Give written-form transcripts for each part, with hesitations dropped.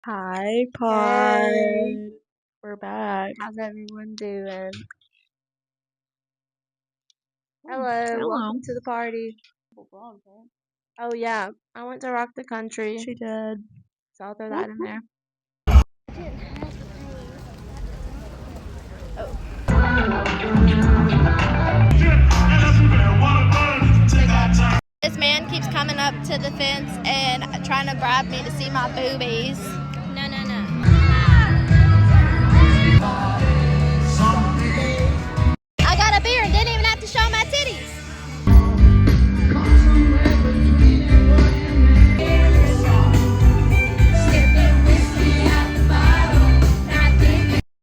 Hi, Pod. Hey, We're back. how's everyone doing? Hello, Hello. welcome to the party. Oh yeah, I went to Rock the Country, She did. so I'll throw that in there. This man keeps coming up to the fence and trying to bribe me to see my boobies. No. I got a beer and didn't even have to show my titties.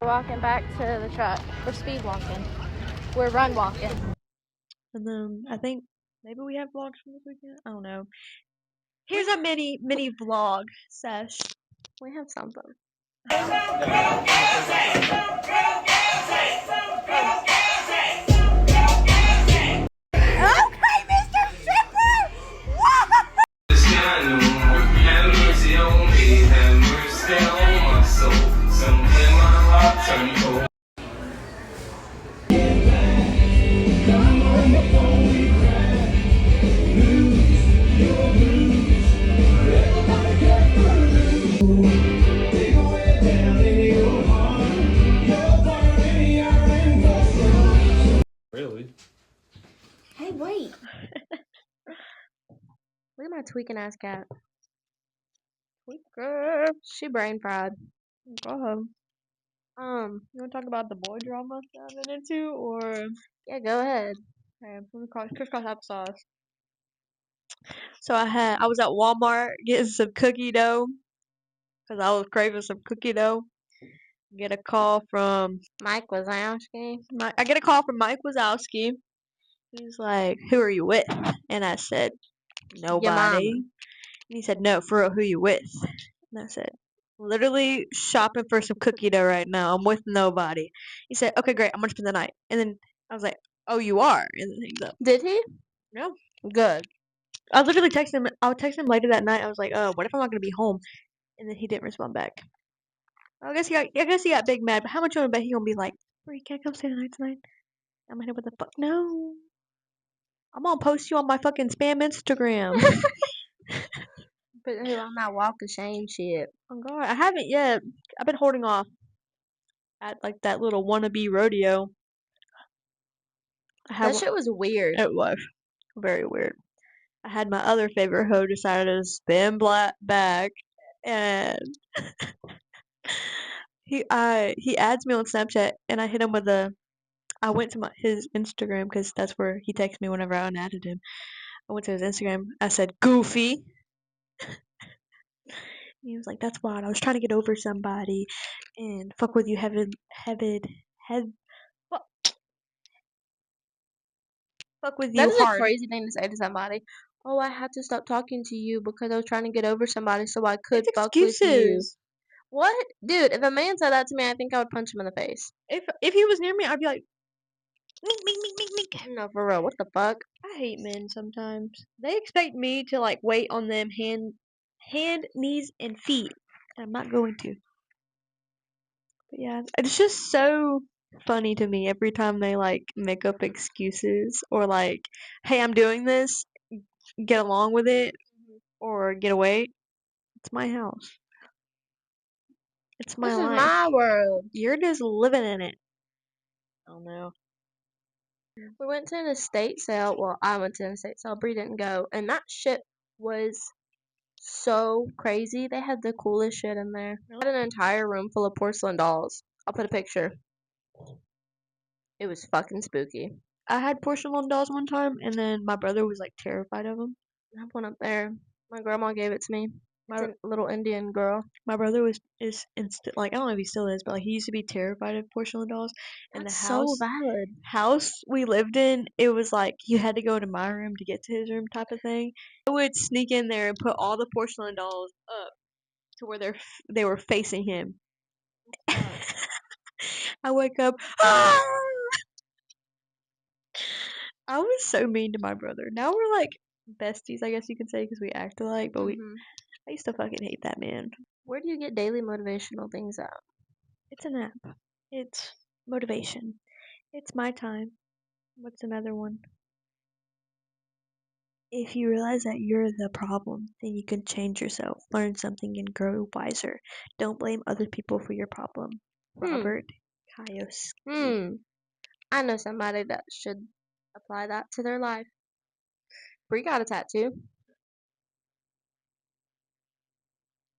We're walking back to the truck. We're speed walking. We're run walking. And then I think maybe we have vlogs from this weekend. I don't know. Here's a mini vlog sesh. We have something. Okay, Mr. Stripper! Have mercy on me, have mercy on my soul. Something in my heart turn cold. Really? Hey, wait. Look at my tweaking ass cat. Girl, She brain fried. go ahead. Um, You want to talk about the boy drama that I've been into, or yeah, go ahead. crisscross applesauce? So I was at Walmart getting some cookie dough because I was craving some cookie dough. Get a call from Mike Wazowski. I get a call from Mike Wazowski. He's like, "Who are you with?" And I said, Your "Nobody." mama. And he said, "No, for real, who you with?" And I said, "Literally shopping for some cookie dough right now. I'm with nobody." He said, "Okay, great. I'm gonna spend the night." And then I was like, "Oh, you are?" And then he's up. Did he? No. Good. I was literally texting him. I would text him later that night. I was like, "Oh, what if I'm not gonna be home?" And then he didn't respond back. I guess he got big mad. But how much you wanna bet he gonna be like, "Bro, you can't come stay the night tonight?" I'm like, "What the fuck? No. I'm gonna post you on my fucking spam Instagram." Put who on that walk of shame shit. Oh god, I haven't yet. I've been holding off at like that little wannabe rodeo. I That have shit was weird. It was very weird. I had my other favorite hoe decided to spin back, and he adds me on Snapchat, and I hit him with a. I went to his Instagram because that's where he texts me whenever I unadded him. I went to his Instagram. I said goofy. He was like, "That's wild. I was trying to get over somebody, and fuck with you, head, fuck with That you is a hard." crazy thing to say to somebody. Oh, I had to stop talking to you because I was trying to get over somebody so I could It's fuck with you. excuses. What? Dude, if a man said that to me, I think I would punch him in the face. If he was near me, I'd be like, mink, mink, mink, mink, mink. No, for real. What the fuck? I hate men sometimes. They expect me to like wait on them hand, knees, and feet. And I'm not going to. But yeah, it's just so funny to me every time they like make up excuses or like, hey, I'm doing this, get along with it, or get away. It's my house. It's my This is life. my world. You're just living in it. I don't know. We went to an estate sale. Well, I went to an estate sale. Bree didn't go. And that shit was so crazy. They had the coolest shit in there. They had an entire room full of porcelain dolls. I'll put a picture. It was fucking spooky. I had porcelain dolls one time, and then my brother was like terrified of them. I have one up there. My grandma gave it to me. It's My a little Indian girl. my brother is instant like I don't know if he still is, but like he used to be terrified of porcelain dolls. And the That's so house valid. house we lived in, it was like you had to go to my room to get to his room type of thing. I would sneak in there and put all the porcelain dolls up to where they were facing him. I wake up. "Ah!" I was so mean to my brother. Now we're like besties, I guess you could say, because we act alike, but Mhm. I used to fucking hate that man. Where do you get daily motivational things at? It's an app. It's motivation. It's my time. What's another one? If you realize that you're the problem, then you can change yourself, learn something, and grow wiser. Don't blame other people for your problem. Robert Kiyosaki. I know somebody that should apply that to their life. Bree got a tattoo.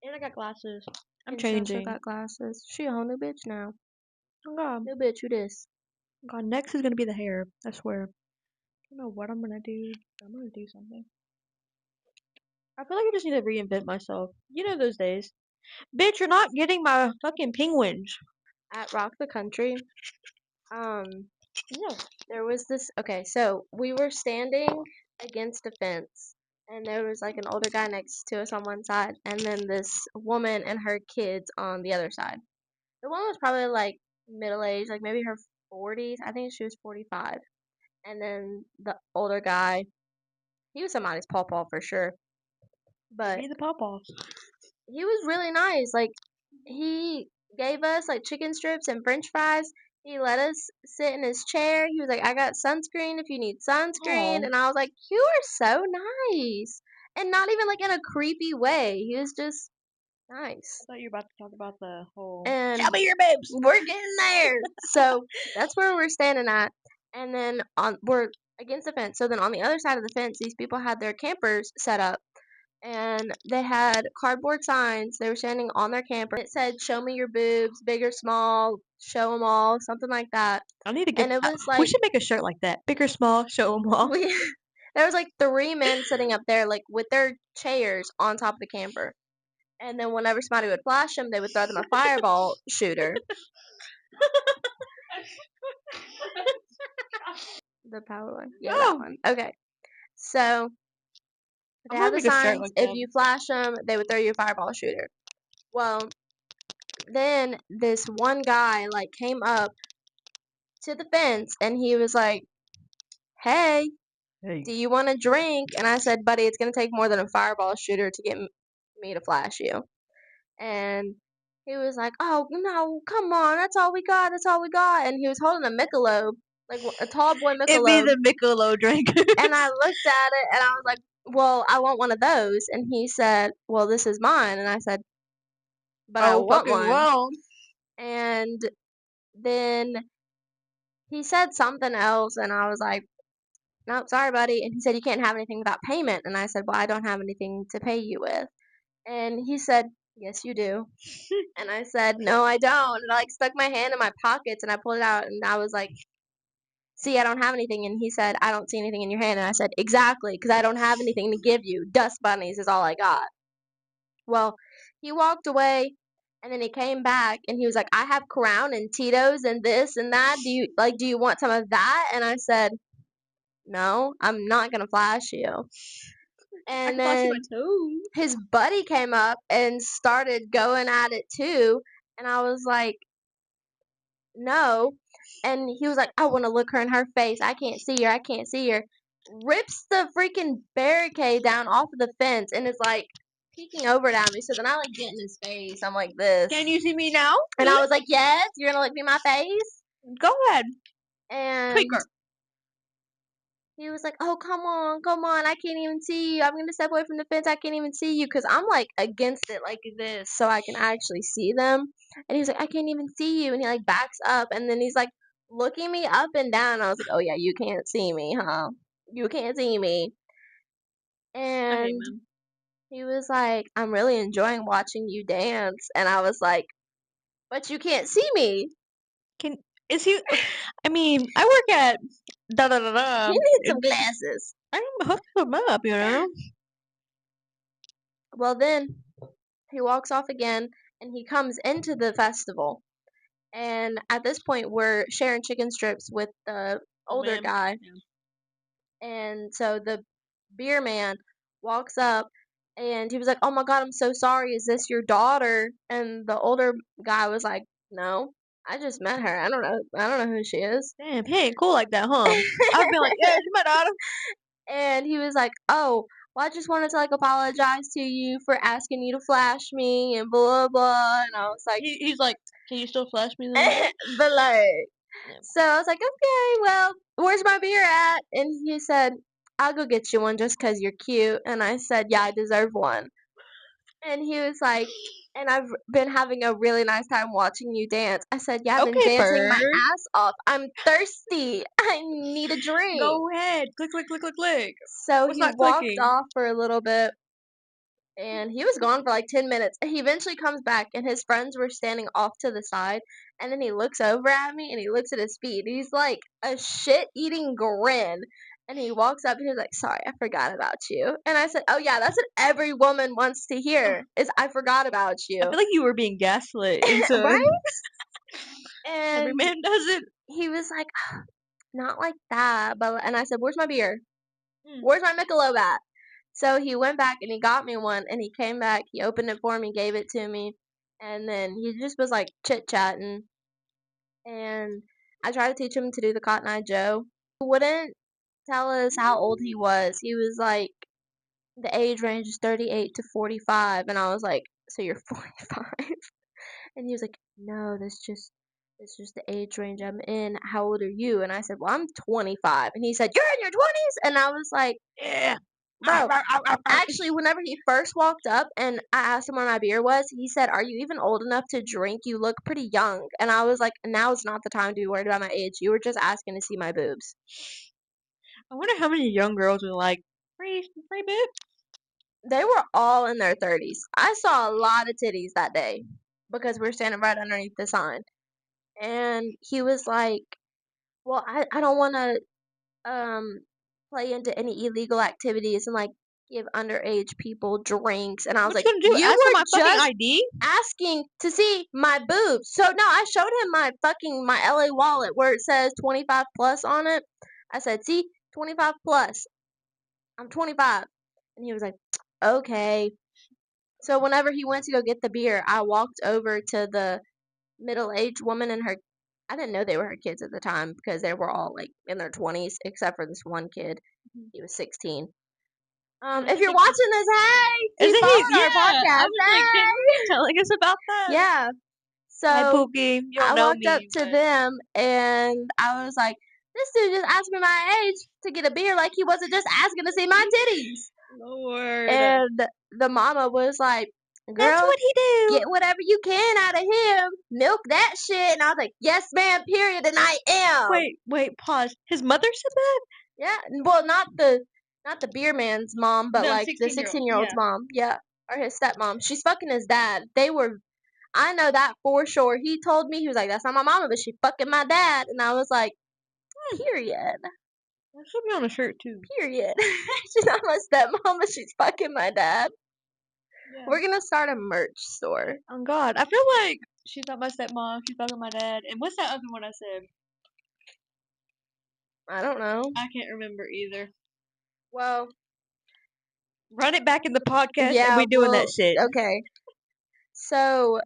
And I got glasses. I'm And changing. Chelsea got glasses. She a whole new bitch now. Oh god. New bitch, who this? God, next is gonna be the hair. I swear. I don't know what I'm gonna do. But I'm gonna do something. I feel like I just need to reinvent myself. You know those days. Bitch, you're not getting my fucking penguins. At Rock the Country, No. there was this. Okay, so we were standing against a fence, and there was like an older guy next to us on one side, and then this woman and her kids on the other side. The woman was probably like middle aged, like maybe her 40s. I think she was 45. And then the older guy, he was somebody's pawpaw for sure. But Be the pawpaws. he was really nice. Like, he gave us like chicken strips and french fries. He let us sit in his chair. He was like, I got sunscreen if you need sunscreen. Aw. And I was like, you are so nice. And not even like in a creepy way. He was just nice. I thought you were about to talk about the whole. And Show me your boobs. we're getting there. So that's where we're standing at. And then we're against the fence. So then on the other side of the fence, these people had their campers set up. And they had cardboard signs. They were standing on their camper. It said, "Show me your boobs, big or small, show them all," something like that. I need to get. And it was We like should make a shirt like that. Big or small, show them all. there was like 3 men sitting up there, like with their chairs on top of the camper. And then whenever somebody would flash them, they would throw them a fireball shooter. The power one, yeah, that Oh. one. Okay, so they I'm had gonna the make a shirt signs. like If that. you flash them, they would throw you a fireball shooter. Well, then this one guy like came up to the fence and he was like, "Hey, Hey. do you want a drink?" And I said, "Buddy, it's gonna take more than a fireball shooter to get me to flash you." And he was like, "Oh no, come on, that's all we got, that's all we got." And he was holding a Michelob, like a tall boy It'd be Michelob. the Michelob drink. And I looked at it and I was like, "Well, I want one of those." And he said, "Well, this is mine." And I said, "But I Oh, want fucking one." well. And then he said something else, and I was like, "No, sorry, buddy." And he said, "You can't have anything without payment." And I said, "Well, I don't have anything to pay you with." And he said, "Yes, you do." And I said, "No, I don't." And I like stuck my hand in my pockets and I pulled it out and I was like, "See, I don't have anything." And he said, "I don't see anything in your hand." And I said, "Exactly, because I don't have anything to give you. Dust bunnies is all I got." Well, he walked away and then he came back and he was like, "I have Crown and Tito's and this and that. Do you want some of that?" And I said, "No, I'm not gonna flash you." I And can flash you then my toes. his buddy came up and started going at it too. And I was like, "No." And he was like, "I want to look her in her face. I can't see her. I can't see her." Rips the freaking barricade down off of the fence and is like peeking over at me. So then I like get in his face. I'm like this. Can you see me now? And I was like, "Yes, you're gonna look me in my face." Go ahead. And Tweaker. he was like, "Oh, come on, come on. I can't even see you. I'm going to step away from the fence. I can't even see you." Because I'm like against it like this so I can actually see them. And he was like, "I can't even see you." And he like backs up. And then he's like looking me up and down. I was like, "Oh, yeah, you can't see me, huh? You can't see me." I hate And men. he was like, "I'm really enjoying watching you dance." And I was like, "But you can't see me." Is he? I mean, I work at da da da da. He needs some glasses. I'm hooking him up, you know. Well, then he walks off again and he comes into the festival. And at this point, we're sharing chicken strips with the older man. guy. Yeah. And so the beer man walks up and he was like, "Oh my God, I'm so sorry. Is this your daughter?" And the older guy was like, "No, I just met her. I don't know. I don't know who she is." Damn, he ain't cool like that, huh? I've been like, yeah, she's my daughter. And he was like, "Oh, well, I just wanted to like apologize to you for asking you to flash me and blah blah. And I was like, He's like, can you still flash me though? but like, Yeah. so I was like, okay, well, where's my beer at? And he said, I'll go get you one just 'cause you're cute. And I said, yeah, I deserve one. And he was like, and I've been having a really nice time watching you dance. I said, yeah, I've been Okay, dancing my Bird. ass off. I'm thirsty. I need a drink. Go ahead. Click, click, click, click, click. So What's he not walked clicking? off for a little bit. And he was gone for like 10 minutes. He eventually comes back, and his friends were standing off to the side. And then he looks over at me and he looks at his feet. He's like a shit eating grin. And he walks up and he's like, sorry, I forgot about you. And I said, oh, yeah, that's what every woman wants to hear is I forgot about I you. feel like you were being gaslit. And so Right? every And man does it. he was like, not like that. But and I said, where's my beer? Mm. Where's my Michelob at? So he went back and he got me one, and he came back, he opened it for me, gave it to me, and then he just was like chit chatting. And I tried to teach him to do the Cotton Eye Joe. He wouldn't tell us how old he was. He was like, the age range is 38 to 45, and I was like, so you're 45? And he was like, no, that's just the age range I'm in. How old are you? And I said, well, I'm 25. And he said, you're in your 20s? And I was like, Yeah. bro, actually, whenever he first walked up and I asked him where my beer was, he said, are you even old enough to drink? You look pretty young. And I was like, now is not the time to be worried about my age. You were just asking to see my boobs. I wonder how many young girls are like, free boob? They were all in their 30s. I saw a lot of titties that day because we were standing right underneath the sign. And he was like, well, I don't want to play into any illegal activities and like give underage people drinks. And I was What like, you gonna do? you Ask for were my fucking just ID? asking to see my boobs. So no, I showed him my LA wallet where it says 25 plus on it. I said, see, 25 plus. I'm 25. And he was like, okay. So whenever he went to go get the beer, I walked over to the middle-aged woman and her. I didn't know they were her kids at the time because they were all like in their 20s, except for this one kid. He was 16. If you're watching this, hey, he's Isn't he? following Yeah. our I podcast. was like, can you Hey, be telling us about that? yeah. Hi, So Pookie. You don't I know walked up me. to But them and I was like, this dude just asked me my age to get a beer, like he wasn't just asking to see my titties. Lord. And the mama was like, That's girl, what he do. get whatever you can out of him. Milk that shit. And I was like, yes, ma'am, period. And I am. Wait, pause. His mother said that? Yeah. Well, not the beer man's mom, but The like the 16-year-old. 16-year-old's Yeah. mom. Yeah. Or his stepmom. She's fucking his dad. I know that for sure. He told me, he was like, that's not my mama, but she fucking my dad. And I was like, period. That should be on a shirt too. Period. She's not my stepmom, but she's fucking my dad. Yeah. We're gonna start a merch store. Oh God, I feel like she's not my stepmom. She's fucking my dad. And what's that other one I said? I don't know. I can't remember either. Well, Run it back in the podcast, yeah, and we doing well, that shit. okay. So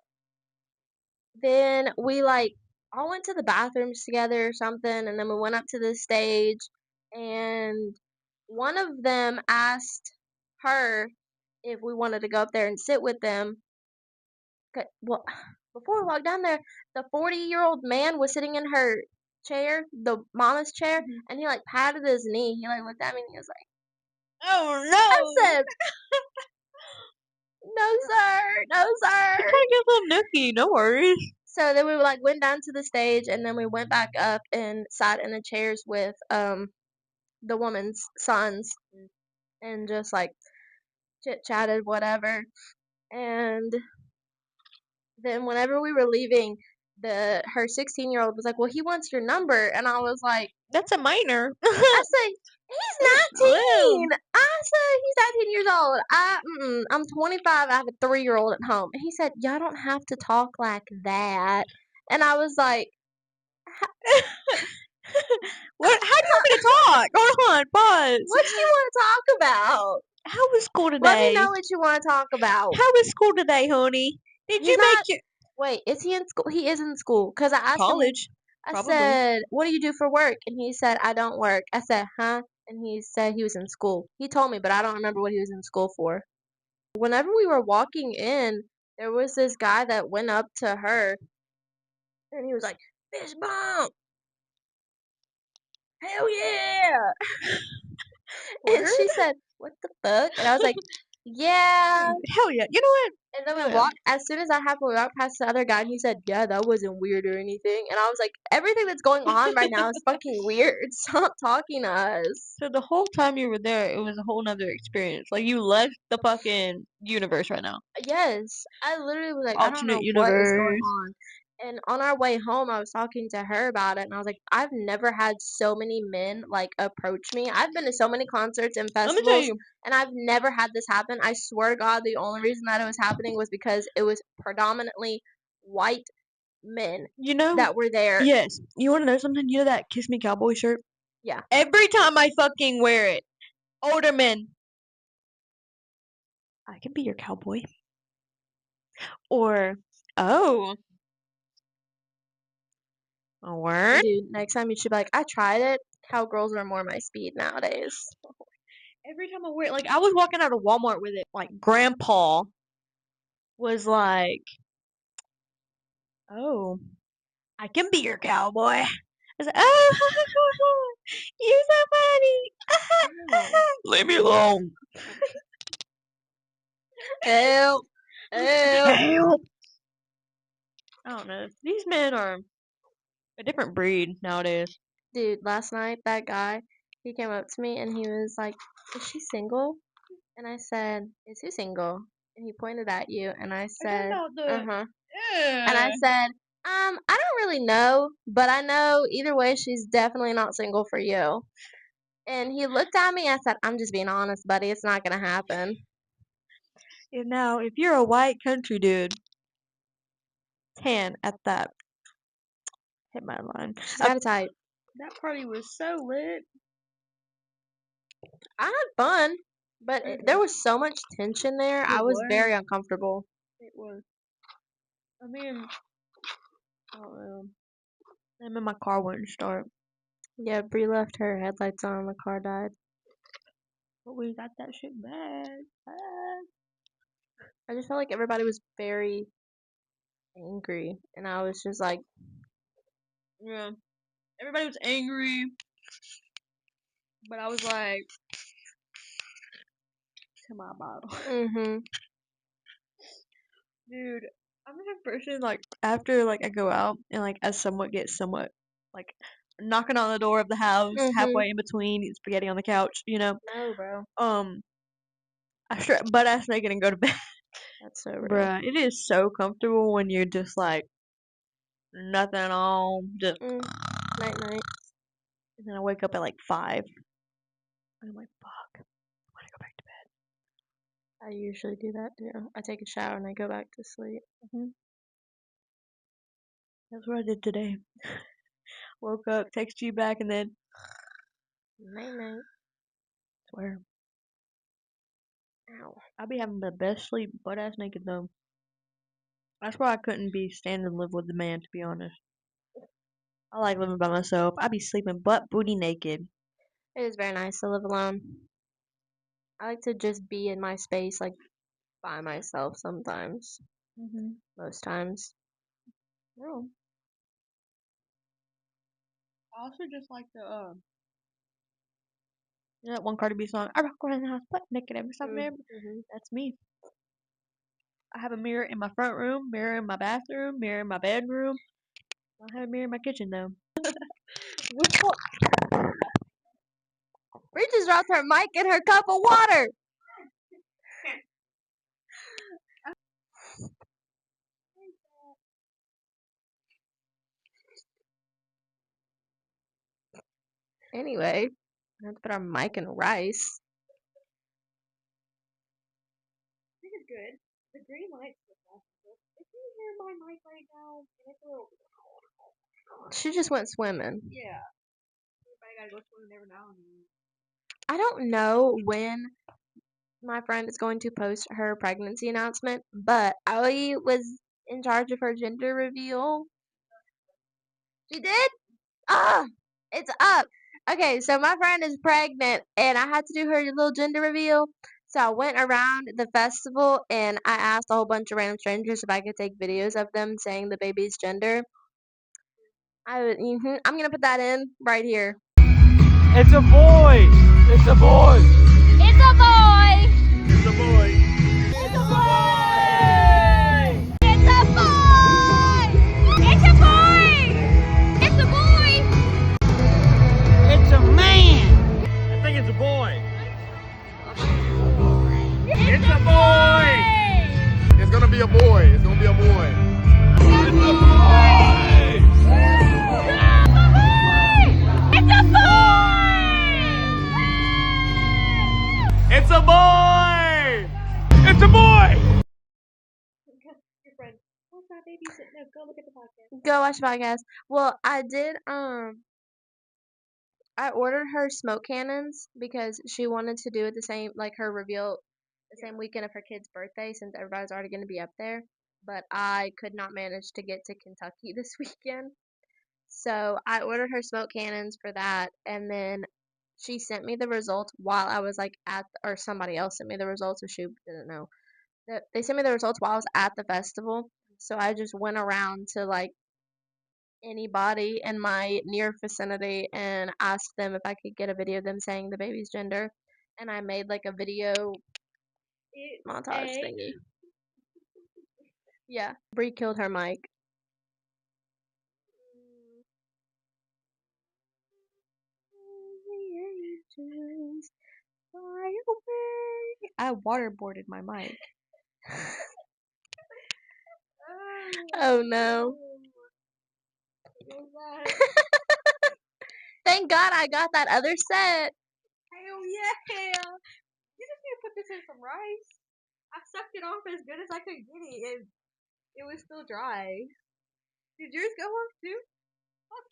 then we like all went to the bathrooms together or something, and then we went up to the stage, and one of them asked her if we wanted to go up there and sit with them. Well, before we walked down there, the 40-year-old man was sitting in her chair, the mama's chair, and he like patted his knee. He like looked at me and he was like, Oh I no! said, no sir, no sir. She trying to get a little nookie. No worries. So then we like went down to the stage, and then we went back up and sat in the chairs with the woman's sons and just like chit chatted whatever. And then whenever we were leaving, her 16-year-old was like, well, he wants your number. And I was like, That's a minor. I said, he's 19. I said, he's 19 years old. I'm 25. I have a 3-year-old at home. And he said, y'all don't have to talk like that. And I was like, What? How do you want me to talk? Hold on, pause. what do you want to talk about? How was school today? Let me know what you want to talk about. How was school today, honey? Did He's you make not. your Wait, is he in school? He is in school. Because I asked him, college? I Probably. said, what do you do for work? And he said, I don't work. I said, huh? and he said he was in school. He told me, but I don't remember what he was in school for. Whenever we were walking in, there was this guy that went up to her, and he was like, "Fish bump! Hell yeah!" And Word? she said, "What the fuck?" And I was like, "Yeah." Hell yeah. You know what? And then we Hell yeah. walked, as soon as that happened, we walked past the other guy, and he said, "Yeah, that wasn't weird or anything." And I was like, "Everything that's going on right now is fucking weird. Stop talking to us." So the whole time you were there, it was a whole nother experience. Like you left the fucking universe right now. Yes, I literally was like, I don't Alternate know what is going universe. on. And on our way home, I was talking to her about it, and I was like, I've never had so many men like approach me. I've been to so many concerts and Let me tell festivals, you. and I've never had this happen. I swear to God, the only reason that it was happening was because it was predominantly white men You know? that were there. Yes. You want to know something? You know that Kiss Me Cowboy shirt? Yeah. Every time I fucking wear it, older men. I can be your cowboy. Or, oh, a word? Dude, next time you should be like, I tried it. Cowgirls are more my speed nowadays. Every time I wear it, like I was walking out of Walmart with it, like Grandpa was like, "Oh, I can be your cowboy." I was like, "Oh, you're so funny." Leave me alone. Help! Help! Help. I don't know. These men are a different breed nowadays. Dude, last night that guy, he came up to me and he was like, "Is she single?" And I said, "Is who single?" And he pointed at you and I said, "Uh-huh." And I said, I don't really know, but I know either way she's definitely not single for you." And he looked at me and I said, "I'm just being honest, buddy. It's not gonna happen." And now, if you're a white country dude, 10 at that. Hit my line. She's got a type. That party was so lit. I had fun, but there was so much tension there. I was was. very uncomfortable. It was. I mean, I don't know. And then my car wouldn't start. Yeah, Bree left her headlights on and the car died. But we got that shit back. I just felt like everybody was very angry, and I was just like, Yeah. Everybody was angry. But I was like, to my bottle. mm-hmm. Dude, I'm the type of person, like, after, like, I go out and, like, as somewhat get somewhat, like, knocking on the door of the house, Mm-hmm. halfway in between, eat spaghetti on the couch, you know? No, bro. I straight butt ass naked and go to bed. That's so real. Bruh, it is so comfortable when you're just, like, nothing on, just, Night night. and then I wake up at, like, 5. And I'm like, fuck, I want to go back to I usually do that too. I take a shower and I go back to sleep. bed. That's what I did today. Woke up, texted you back, and then, Night night. swear, Ow. I'll be having the best sleep butt ass naked though. That's why I couldn't be standing and live with the man, to be honest. I like living by myself. I be sleeping butt booty naked. It is very nice to live alone. I like to just be in my space, like by myself sometimes. Most times. Real. I also just like the you know that one Cardi B song, I rock around the house butt naked every Sunday. Mm-hmm. That's me. I have a mirror in my front room, mirror in my bathroom, mirror in my bedroom. I don't have a mirror in my kitchen though. Bree just dropped her mic in her cup of water. Anyway, I have to put our mic in rice. I think it's good. The green light. If you hear my mic right now, and it's a little. She just went swimming. Yeah. Everybody gotta go swimming every now and then. I don't know when my friend is going to post her pregnancy announcement, but I was in charge of her gender reveal. She did? Ah! It's up! Okay, so my friend is pregnant, and I had to do her little gender reveal. So I went around the festival, and I asked a whole bunch of random strangers if I could take videos of them saying the baby's gender. I'm gonna put that in right here. It's a boy! It's a boy! It's a boy. It's a boy! It's a boy. It's a boy. It's a boy. It's a boy. It's a man! I think it's a boy! It's a boy! It's gonna be a boy. It's gonna be a boy. It's a boy! It's a boy. It's a boy! It's a boy! Your friend. What's that babysit? No, go look at the podcast. Go watch the podcast. Well, I did. I ordered her smoke cannons because she wanted to do it the same, like her reveal, the same weekend of her kid's birthday, since everybody's already going to be up there. But I could not manage to get to Kentucky this weekend, so I ordered her smoke cannons for that, and then she sent me the results while I was like or somebody else sent me the results, if she didn't know. They sent me the results while I was at the festival, so I just went around to like anybody in my near vicinity and asked them if I could get a video of them saying the baby's gender, and I made like a video montage thingy. Yeah, Bree killed her mic. I waterboarded my mic. Oh no. Thank God I got that other set. Hell yeah! You just need to put this in some rice. I sucked it off as good as I could get it, and it was still dry. Did yours go off too?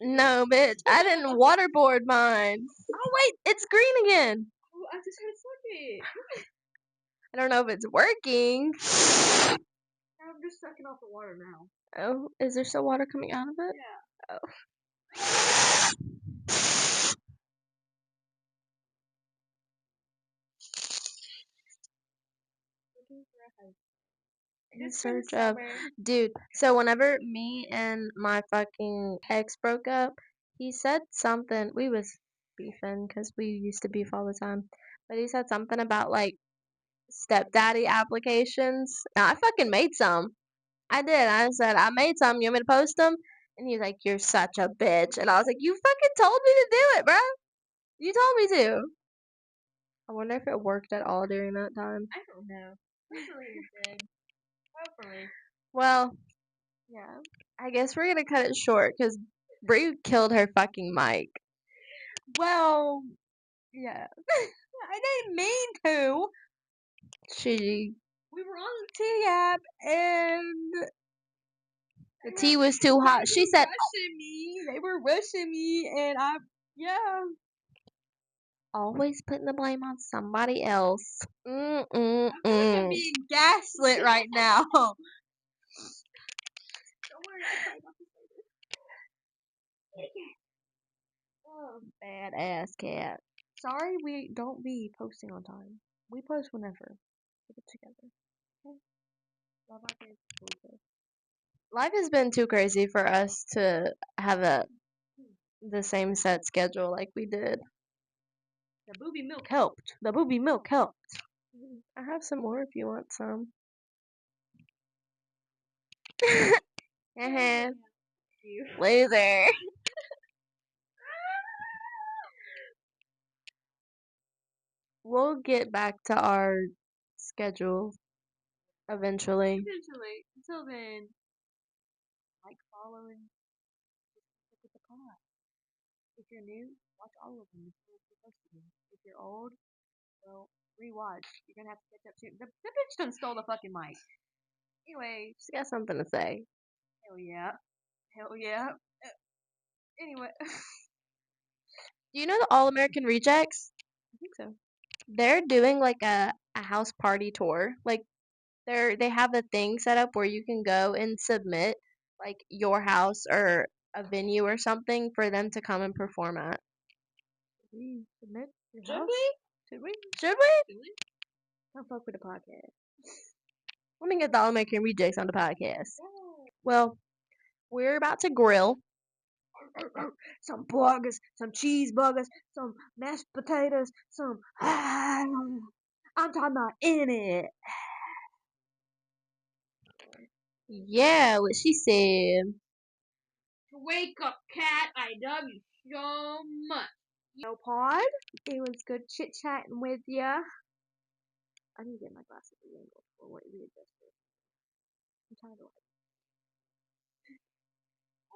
No, bitch. I didn't waterboard mine. Oh wait, it's green again. Oh, I just had to suck it. I don't know if it's working. I'm just sucking off the water now. Oh, is there still water coming out of it? Yeah. Oh. In search of, dude. So whenever me and my fucking ex broke up, he said something. We was beefing because we used to beef all the time, but he said something about like stepdaddy applications. Now I fucking made some. I did. I said I made some. You want me to post them? And he's like, "You're such a bitch." And I was like, "You fucking told me to do it, bro. You told me to." I wonder if it worked at all during that time. I don't know. Hopefully it did. Hopefully. Well, yeah. I guess we're gonna cut it short because Brie killed her fucking mic. Well, yeah. I didn't mean to. She We were on the T app and the tea was too hot. She said, rushing me. They were rushing me, and "Always putting the blame on somebody else." I feel like I'm being gaslit right now. Don't worry, I'll try not to say this. Oh, Badass cat. sorry, we don't be posting on time. We post whenever we get together. Okay? Love our kids. Life has been too crazy for us to have the same set schedule like we did. The booby milk helped. The booby milk helped. I have some more if you want some. Loser. We'll get back to our schedule eventually. Eventually. Until then, like, follow, and look at the pod. If you're new, watch all of them before you're supposed to. If you're old, well, rewatch. You're gonna have to catch up soon. The bitch done stole the fucking mic. Anyway, She's got something to say. hell yeah. Hell yeah. Anyway. Do you know the All American Rejects? I think so. They're doing like a house party tour. Like they have a thing set up where you can go and submit like your house or a venue or something for them to come and perform at. we submit your Should house? we? Should we? Should we? Don't fuck with the podcast. Let me get the All American Rejects on the podcast. Well, we're about to grill. Some burgers, some cheeseburgers, some mashed potatoes, some. I'm talking about in it. Yeah, what she said. Wake up, cat. I love you so much. Yo, Pod. It was good chit chatting with ya. I need to get my glasses re-angled for what readjusted. I'm tired of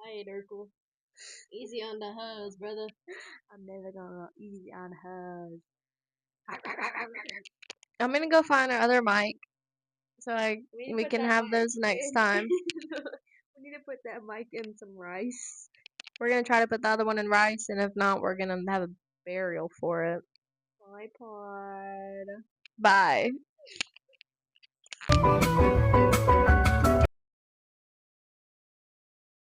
I ain't Urkel. Easy on the hose, brother. I'm never gonna go easy on hers. I'm gonna go find our other mic so we can have those next time. We need to put that mic in some rice. We're gonna try to put the other one in rice, and if not, we're gonna have a burial for it. Bye, Pod. Bye.